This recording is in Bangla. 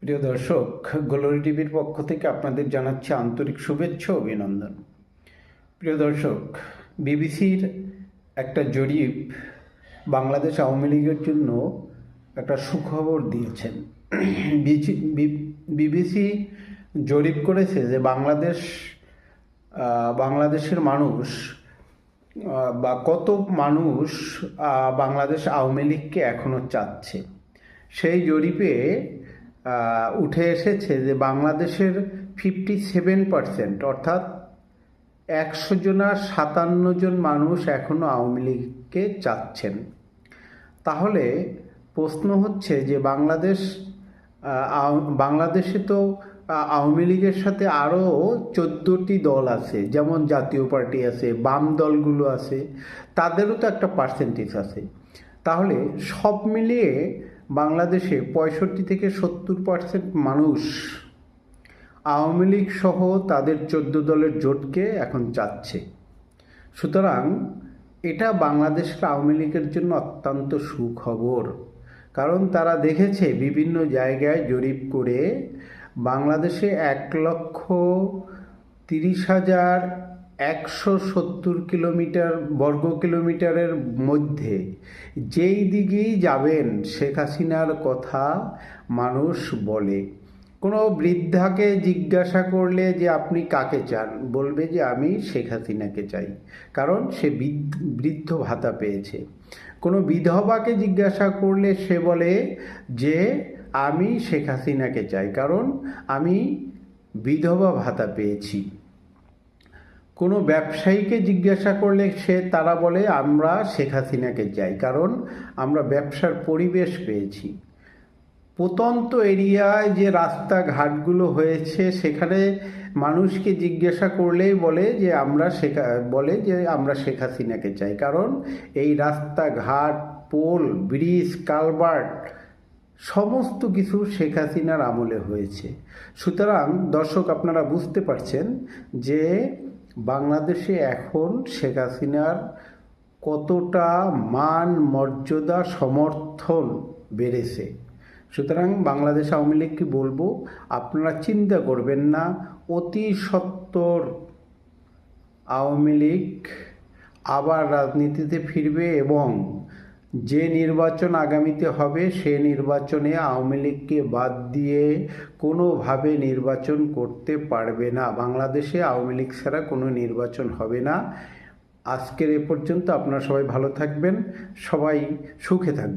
প্রিয় দর্শক, গ্লোরি টিভির পক্ষ থেকে আপনাদের জানাচ্ছি আন্তরিক শুভেচ্ছা ও অভিনন্দন। প্রিয় দর্শক, বিবিসির একটা জরিপ বাংলাদেশ আওয়ামী লীগের জন্য একটা সুখবর দিয়েছেন। বিবিসি জরিপ করেছে যে বাংলাদেশের মানুষ বা কত মানুষ বাংলাদেশ আওয়ামী লীগকে এখনও চাচ্ছে। সেই জরিপে উঠে এসেছে যে বাংলাদেশের 57% অর্থাৎ 100 জনের 57 জন মানুষ এখনও আওয়ামী লীগকে চাচ্ছেন। তাহলে প্রশ্ন হচ্ছে যে বাংলাদেশে তো আওয়ামী লীগের সাথে আরও 14টি দল আছে, যেমন জাতীয় পার্টি আছে, বাম দলগুলো আছে, তাদেরও তো একটা পার্সেন্টেজ আছে। তাহলে সব মিলিয়ে বাংলাদেশে 65 থেকে 70% মানুষ আওয়ামী লীগ সহ তাদের 14 দলের জোটকে এখন চাচ্ছে। সুতরাং এটা বাংলাদেশের আওয়ামী লীগের জন্য অত্যন্ত সুখবর, কারণ তারা দেখেছে বিভিন্ন জায়গায় জরিপ করে বাংলাদেশে 1,30,170 বর্গ কিলোমিটারের মধ্যে যেই দিকেই যাবেন শেখ হাসিনার কথা মানুষ বলে। কোনো বৃদ্ধাকে জিজ্ঞাসা করলে যে আপনি কাকে চান, বলবে যে আমি শেখ হাসিনাকে চাই, কারণ সে বৃদ্ধ ভাতা পেয়েছে। কোনো বিধবাকে জিজ্ঞাসা করলে সে বলে যে আমি শেখ হাসিনাকে চাই, কারণ আমি বিধবা ভাতা পেয়েছি। কোনো ব্যবসায়ীকে জিজ্ঞাসা করলে তারা বলে আমরা শেখ হাসিনাকে চাই, কারণ আমরা ব্যবসার পরিবেশ পেয়েছি। প্রত্যন্ত এরিয়ায় যে রাস্তাঘাটগুলো হয়েছে সেখানে মানুষকে জিজ্ঞাসা করলেই বলে যে আমরা শেখ হাসিনাকে চাই, কারণ এই রাস্তাঘাট, পোল, ব্রিজ, কালভার্ট সমস্ত কিছু শেখ হাসিনার আমলে হয়েছে। সুতরাং দর্শক, আপনারা বুঝতে পারছেন যে বাংলাদেশে এখন শেখ হাসিনার কতটা মান, মর্যাদা, সমর্থন বেড়েছে। সুতরাং বাংলাদেশ আওয়ামী লীগকে বলবো, আপনারা চিন্তা করবেন না, অতি সত্বর আওয়ামী লীগ আবার রাজনীতিতে ফিরবে এবং যে নির্বাচন আগামীতে হবে সে নির্বাচনে আওয়ামী লীগকে বাদ দিয়ে কোনোভাবে নির্বাচন করতে পারবে না। বাংলাদেশে আওয়ামী লীগ ছাড়া কোনো নির্বাচন হবে না। আজকের এ পর্যন্ত। আপনারা সবাই ভালো থাকবেন, সবাই সুখে থাকবেন।